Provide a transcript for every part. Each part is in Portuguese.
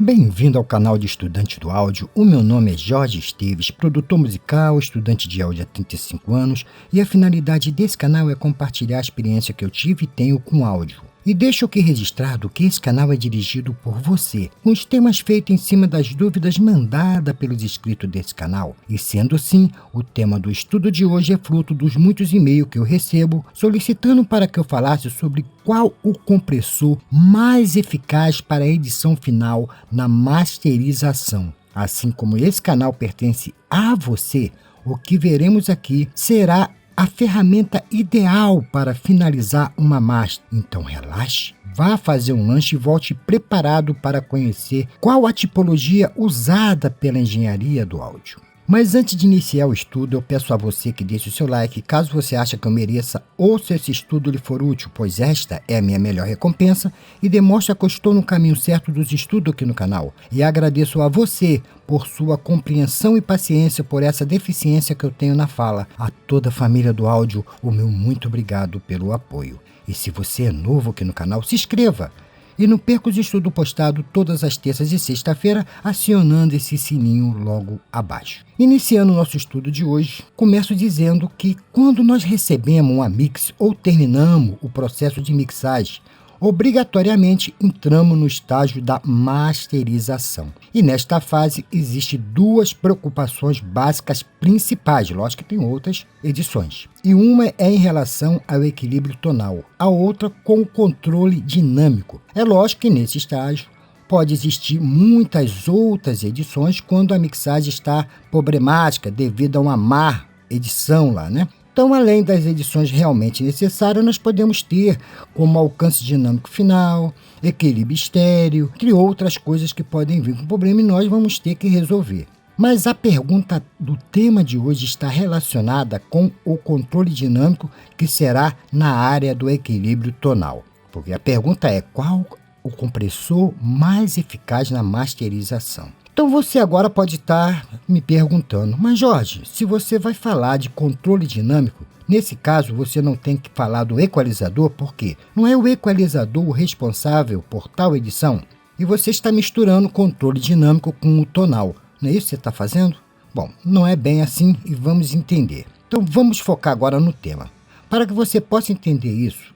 Bem-vindo ao canal de Estudante do Áudio. O meu nome é Jorge Esteves, produtor musical, estudante de áudio há 35 anos, e a finalidade desse canal é compartilhar a experiência que eu tive e tenho com áudio. E deixo aqui registrado que esse canal é dirigido por você, com os temas feitos em cima das dúvidas mandadas pelos inscritos desse canal. E sendo assim, o tema do estudo de hoje é fruto dos muitos e-mails que eu recebo solicitando para que eu falasse sobre qual o compressor mais eficaz para a edição final na masterização. Assim como esse canal pertence a você, o que veremos aqui será a ferramenta ideal para finalizar uma master. Então relaxe, vá fazer um lanche e volte preparado para conhecer qual a tipologia usada pela engenharia do áudio. Mas antes de iniciar o estudo, eu peço a você que deixe o seu like, caso você ache que eu mereça ou se esse estudo lhe for útil, pois esta é a minha melhor recompensa e demonstra que eu estou no caminho certo dos estudos aqui no canal. E agradeço a você por sua compreensão e paciência por essa deficiência que eu tenho na fala. A toda a família do áudio, o meu muito obrigado pelo apoio. E se você é novo aqui no canal, se inscreva! E não perca os estudos postados todas as terças e sexta-feira, acionando esse sininho logo abaixo. Iniciando o nosso estudo de hoje, começo dizendo que quando nós recebemos uma mix ou terminamos o processo de mixagem, obrigatoriamente entramos no estágio da masterização. E nesta fase existem duas preocupações básicas principais, lógico que tem outras edições. E uma é em relação ao equilíbrio tonal, a outra com o controle dinâmico. É lógico que nesse estágio pode existir muitas outras edições quando a mixagem está problemática devido a uma má edição lá, né? Então, além das edições realmente necessárias, nós podemos ter como alcance dinâmico final, equilíbrio estéreo, entre outras coisas que podem vir com problema e nós vamos ter que resolver. Mas a pergunta do tema de hoje está relacionada com o controle dinâmico, que será na área do equilíbrio tonal. Porque a pergunta é: qual o compressor mais eficaz na masterização? Então você agora pode estar me perguntando, mas Jorge, se você vai falar de controle dinâmico, nesse caso você não tem que falar do equalizador, porque não é o equalizador o responsável por tal edição? E você está misturando controle dinâmico com o tonal, não é isso que você está fazendo? Bom, não é bem assim e vamos entender. Então vamos focar agora no tema. Para que você possa entender isso,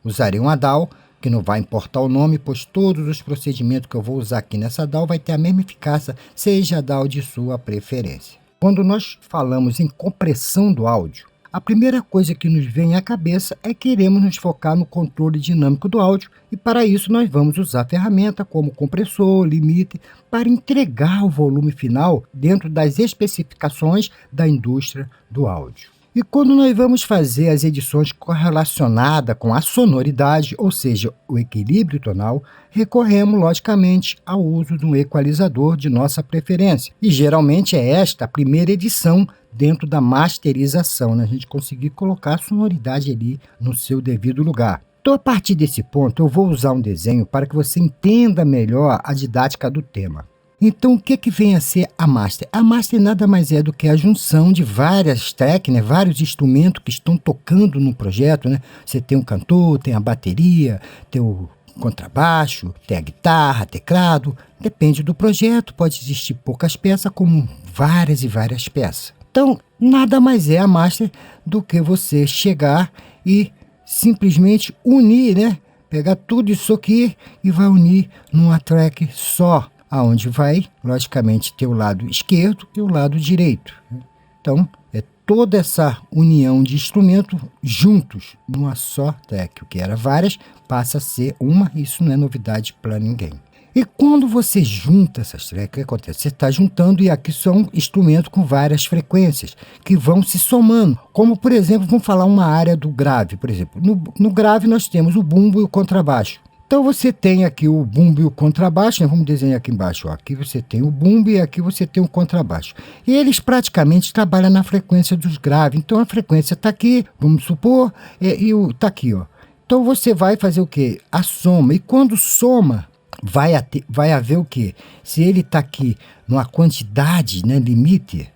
usarei uma DAW, que não vai importar o nome, pois todos os procedimentos que eu vou usar aqui nessa DAW vai ter a mesma eficácia, seja a DAW de sua preferência. Quando nós falamos em compressão do áudio, a primeira coisa que nos vem à cabeça é que iremos nos focar no controle dinâmico do áudio e para isso nós vamos usar ferramentas como compressor, limite, para entregar o volume final dentro das especificações da indústria do áudio. E quando nós vamos fazer as edições correlacionadas com a sonoridade, ou seja, o equilíbrio tonal, recorremos logicamente ao uso de um equalizador de nossa preferência. E geralmente é esta a primeira edição dentro da masterização, né? A gente conseguir colocar a sonoridade ali no seu devido lugar. Então, a partir desse ponto, eu vou usar um desenho para que você entenda melhor a didática do tema. Então, o que vem a ser a master? A master nada mais é do que a junção de várias tracks, né? Vários instrumentos que estão tocando no projeto, né? Você tem um cantor, tem a bateria, tem o contrabaixo, tem a guitarra, teclado. Depende do projeto, pode existir poucas peças, como várias e várias peças. Então, nada mais é a master do que você chegar e simplesmente unir, né? Pegar tudo isso aqui e vai unir numa track só, aonde vai, logicamente, ter o lado esquerdo e o lado direito. Então, é toda essa união de instrumentos juntos numa só track. O que era várias passa a ser uma, e isso não é novidade para ninguém. E quando você junta essas tracks, o que acontece? Você está juntando, e aqui são instrumentos com várias frequências que vão se somando. Como, por exemplo, vamos falar uma área do grave, por exemplo. No grave nós temos o bumbo e o contrabaixo. Então você tem aqui o bumbo e o contrabaixo, né? Vamos desenhar aqui embaixo, ó. Aqui você tem o bumbo e aqui você tem o contrabaixo. E eles praticamente trabalham na frequência dos graves. Então a frequência está aqui, vamos supor, está aqui, ó. Então você vai fazer o quê? A soma. E quando soma, vai haver o quê? Se ele está aqui numa quantidade, né, limite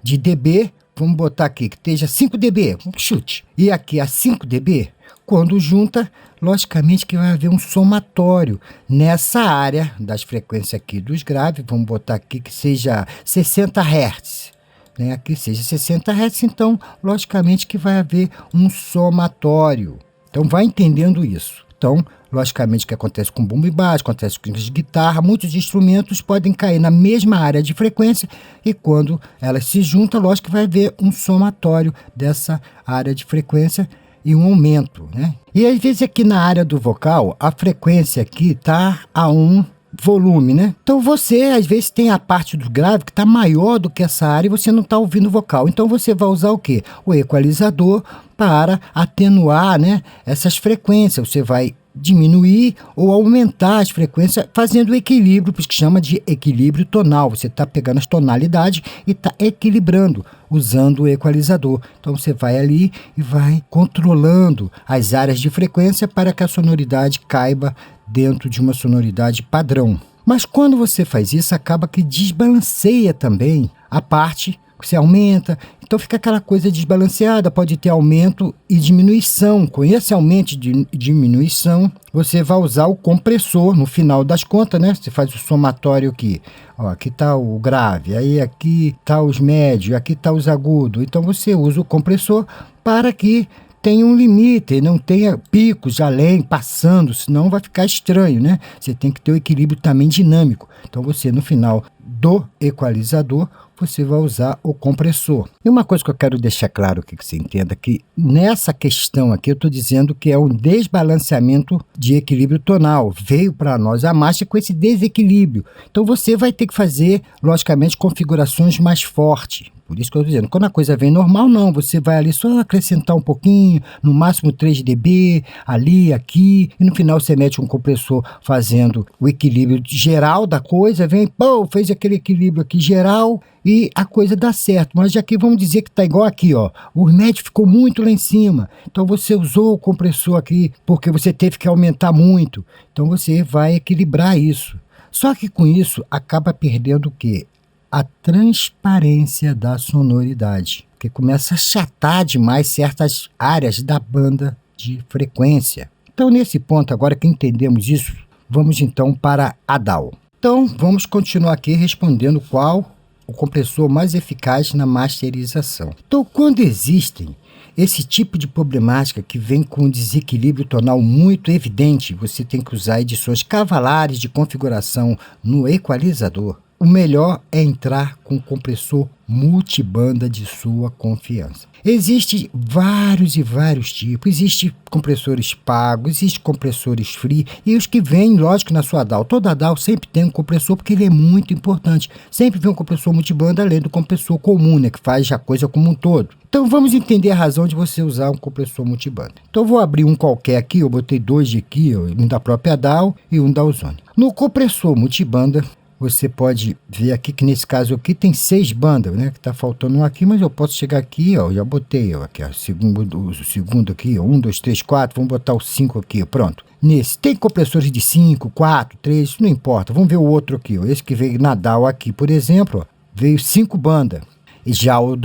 de dB, vamos botar aqui que esteja 5 dB, chute. E aqui a 5 dB, Quando junta, logicamente que vai haver um somatório nessa área das frequências aqui dos graves, vamos botar aqui que seja 60 Hz, né? Aqui seja 60 Hz, então logicamente que vai haver um somatório. Então vai entendendo isso. Então, logicamente que acontece com bumbo e baixo, acontece com guitarra, muitos instrumentos podem cair na mesma área de frequência e quando elas se juntam, lógico que vai haver um somatório dessa área de frequência e um aumento, né? E às vezes aqui na área do vocal, a frequência aqui está a um volume, né? Então você às vezes tem a parte do grave que está maior do que essa área e você não está ouvindo o vocal. Então você vai usar o quê? O equalizador para atenuar, né, essas frequências. Você vai diminuir ou aumentar as frequências fazendo o equilíbrio, por isso que chama de equilíbrio tonal. Você está pegando as tonalidades e está equilibrando usando o equalizador. Então você vai ali e vai controlando as áreas de frequência para que a sonoridade caiba dentro de uma sonoridade padrão. Mas quando você faz isso, acaba que desbalanceia também a parte que você aumenta, então fica aquela coisa desbalanceada, pode ter aumento e diminuição. Com esse aumento e diminuição, você vai usar o compressor no final das contas, né? Você faz o somatório aqui. Ó, aqui está o grave, aí aqui está os médios, aqui está os agudos. Então você usa o compressor para que tenha um limite, e não tenha picos além, passando, senão vai ficar estranho, né? Você tem que ter o equilíbrio também dinâmico. Então você, no final do equalizador, você vai usar o compressor. E uma coisa que eu quero deixar claro aqui, que você entenda, que nessa questão aqui eu estou dizendo que é um desbalanceamento de equilíbrio tonal. Veio para nós a marcha com esse desequilíbrio. Então você vai ter que fazer, logicamente, configurações mais fortes. Por isso que eu estou dizendo, quando a coisa vem normal, não, você vai ali só acrescentar um pouquinho, no máximo 3 dB, ali, aqui, e no final você mete um compressor fazendo o equilíbrio geral da coisa, vem, pô, fez aquele equilíbrio aqui geral e a coisa dá certo. Mas aqui vamos dizer que está igual aqui, ó, o médio ficou muito lá em cima, então você usou o compressor aqui porque você teve que aumentar muito, então você vai equilibrar isso. Só que com isso acaba perdendo o quê? A transparência da sonoridade, porque começa a achatar demais certas áreas da banda de frequência. Então, nesse ponto, agora que entendemos isso, vamos então para a DAW. Então, vamos continuar aqui respondendo qual o compressor mais eficaz na masterização. Então, quando existem esse tipo de problemática que vem com um desequilíbrio tonal muito evidente, você tem que usar edições cavalares de configuração no equalizador. O melhor é entrar com o compressor multibanda de sua confiança. Existem vários e vários tipos. Existem compressores pagos, existem compressores free e os que vêm, lógico, na sua DAW. Toda DAW sempre tem um compressor porque ele é muito importante. Sempre vem um compressor multibanda além do compressor comum, né, que faz a coisa como um todo. Então vamos entender a razão de você usar um compressor multibanda. Então eu vou abrir um qualquer aqui, eu botei dois de aqui, um da própria DAW e um da Ozone. No compressor multibanda, você pode ver aqui que nesse caso aqui tem 6 bandas, né? Que tá faltando um aqui, mas eu posso chegar aqui, ó, já botei, ó, aqui, ó, o segundo aqui, ó, 1, 2, 3, 4, vamos botar o 5 aqui, ó, pronto. Nesse, tem compressores de 5, 4, 3, não importa, vamos ver o outro aqui, ó, esse que veio na DAW aqui, por exemplo, ó, veio 5 bandas, e já o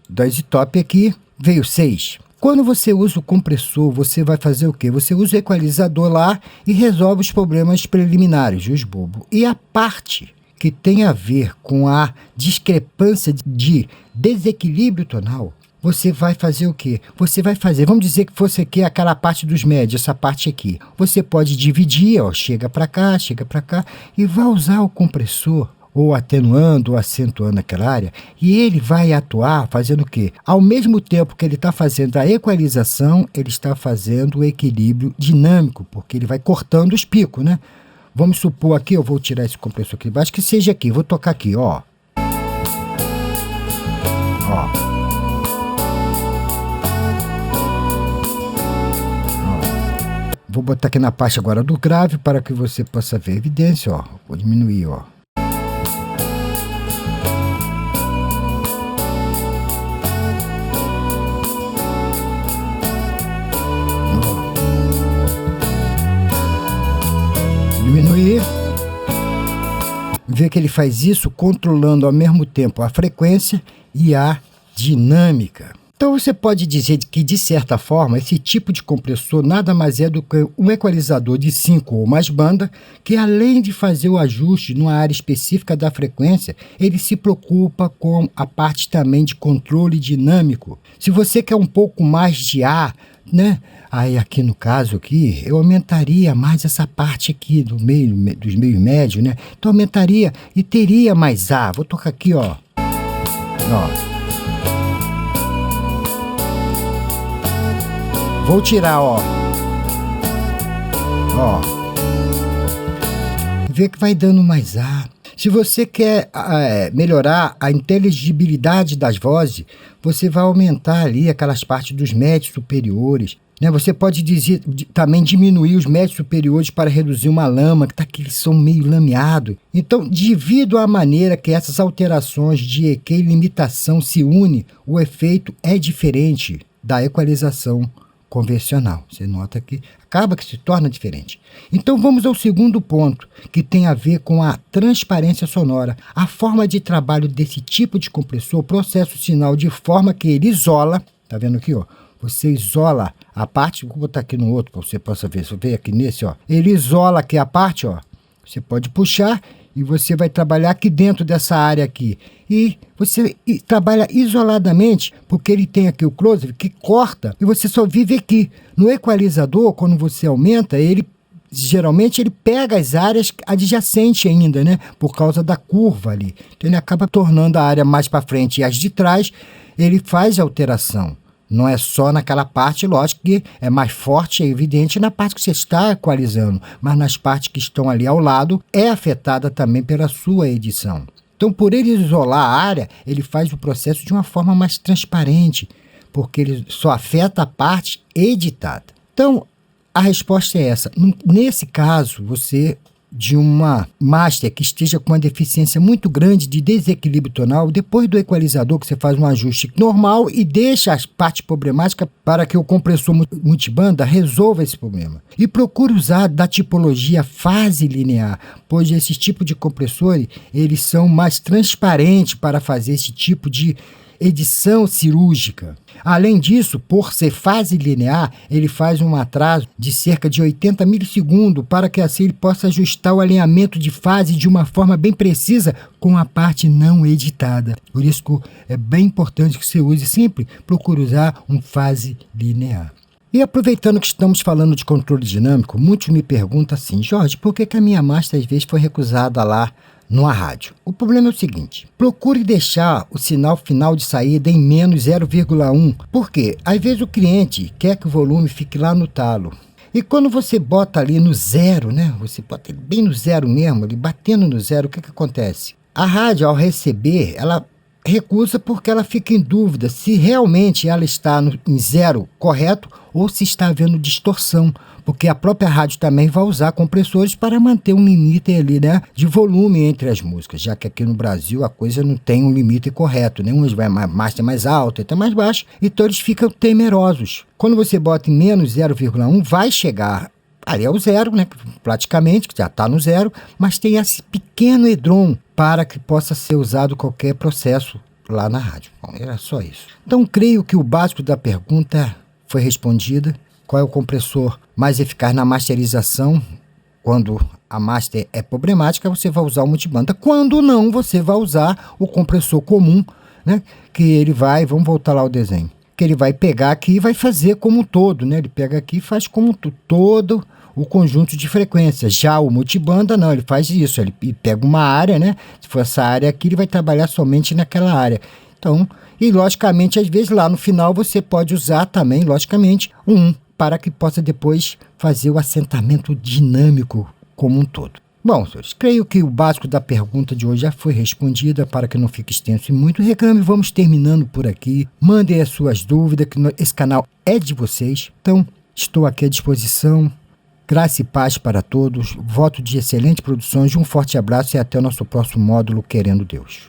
da Izitop aqui veio 6. Quando você usa o compressor, você vai fazer o quê? Você usa o equalizador lá e resolve os problemas preliminares, os bobos. E a parte que tem a ver com a discrepância de desequilíbrio tonal, você vai fazer o quê? Você vai fazer, vamos dizer que fosse aqui aquela parte dos médios, essa parte aqui. Você pode dividir, ó, chega para cá e vai usar o compressor ou atenuando ou acentuando aquela área, e ele vai atuar fazendo o quê? Ao mesmo tempo que ele está fazendo a equalização, ele está fazendo o equilíbrio dinâmico, porque ele vai cortando os picos, né? Vamos supor aqui, eu vou tirar esse compressor aqui de baixo, que seja aqui, vou tocar aqui, ó. Ó. Vou botar aqui na parte agora do grave para que você possa ver a evidência, ó. Vou diminuir, ó. Diminuir, ver que ele faz isso controlando ao mesmo tempo a frequência e a dinâmica. Então você pode dizer que, de certa forma, esse tipo de compressor nada mais é do que um equalizador de 5 ou mais bandas que, além de fazer o ajuste numa área específica da frequência, ele se preocupa com a parte também de controle dinâmico. Se você quer um pouco mais de ar, né? Aí aqui no caso aqui, eu aumentaria mais essa parte aqui do meio, dos meios médios, né? Então aumentaria e teria mais ar. Vou tocar aqui, ó. Ó. Vou tirar, ó. Ó. Vê que vai dando mais ar. Se você quer melhorar a inteligibilidade das vozes, você vai aumentar ali aquelas partes dos médios superiores, né? Você pode também diminuir os médios superiores para reduzir uma lama, que eles são meio lameados. Então, devido à maneira que essas alterações de EQ e limitação se unem, o efeito é diferente da equalização convencional. Você nota que acaba que se torna diferente. Então vamos ao segundo ponto, que tem a ver com a transparência sonora. A forma de trabalho desse tipo de compressor processa o sinal de forma que ele isola, tá vendo aqui, ó? Você isola a parte, vou botar aqui no outro para você possa ver. Se eu ver aqui nesse, ó, ele isola aqui a parte, ó. Você pode puxar e você vai trabalhar aqui dentro dessa área aqui. E você trabalha isoladamente, porque ele tem aqui o close que corta e você só vive aqui. No equalizador, quando você aumenta, geralmente ele pega as áreas adjacentes ainda, né? Por causa da curva ali. Então ele acaba tornando a área mais para frente e as de trás, ele faz alteração. Não é só naquela parte, lógico que é mais forte, é evidente na parte que você está equalizando, mas nas partes que estão ali ao lado, é afetada também pela sua edição. Então, por ele isolar a área, ele faz o processo de uma forma mais transparente, porque ele só afeta a parte editada. Então, a resposta é essa. Nesse caso, você de uma master que esteja com uma deficiência muito grande de desequilíbrio tonal, depois do equalizador que você faz um ajuste normal e deixa as partes problemáticas para que o compressor multibanda resolva esse problema. E procure usar da tipologia fase linear, pois esses tipos de compressores, eles são mais transparentes para fazer esse tipo de edição cirúrgica. Além disso, por ser fase linear, ele faz um atraso de cerca de 80 milissegundos para que assim ele possa ajustar o alinhamento de fase de uma forma bem precisa com a parte não editada. Por isso que é bem importante que você use sempre, procure usar um fase linear. E aproveitando que estamos falando de controle dinâmico, muitos me perguntam assim: Jorge, por que a minha master às vezes foi recusada lá numa rádio? O problema é o seguinte: procure deixar o sinal final de saída em menos 0,1. Por quê? Às vezes o cliente quer que o volume fique lá no talo. E quando você bota ali no zero, né? Você bota ele bem no zero mesmo, ali batendo no zero, o que acontece? A rádio, ao receber, ela recusa porque ela fica em dúvida se realmente ela está em zero correto ou se está havendo distorção, porque a própria rádio também vai usar compressores para manter um limite ali, né, de volume entre as músicas, já que aqui no Brasil a coisa não tem um limite correto, né? Uns vai master mais alto, até mais baixo, então eles ficam temerosos. Quando você bota em menos 0,1, vai chegar ali ao zero, né, praticamente, que já está no zero, mas tem esse pequeno edrom para que possa ser usado qualquer processo lá na rádio. Bom, era só isso. Então, creio que o básico da pergunta foi respondida. Qual é o compressor mais eficaz na masterização? Quando a master é problemática, você vai usar o multibanda. Quando não, você vai usar o compressor comum, né, que ele vai, vamos voltar lá ao desenho, que ele vai pegar aqui e vai fazer como um todo, né? Ele pega aqui e faz como todo o conjunto de frequências. Já o multibanda, não, ele faz isso, ele pega uma área, né? Se for essa área aqui, ele vai trabalhar somente naquela área. Então, e logicamente, às vezes lá no final você pode usar também, logicamente, para que possa depois fazer o assentamento dinâmico como um todo. Bom, senhores, creio que o básico da pergunta de hoje já foi respondida, para que não fique extenso e muito reclame. Vamos terminando por aqui. Mandem as suas dúvidas, que esse canal é de vocês. Então, estou aqui à disposição. Graça e paz para todos. Voto de excelentes produções. Um forte abraço e até o nosso próximo módulo, querendo Deus.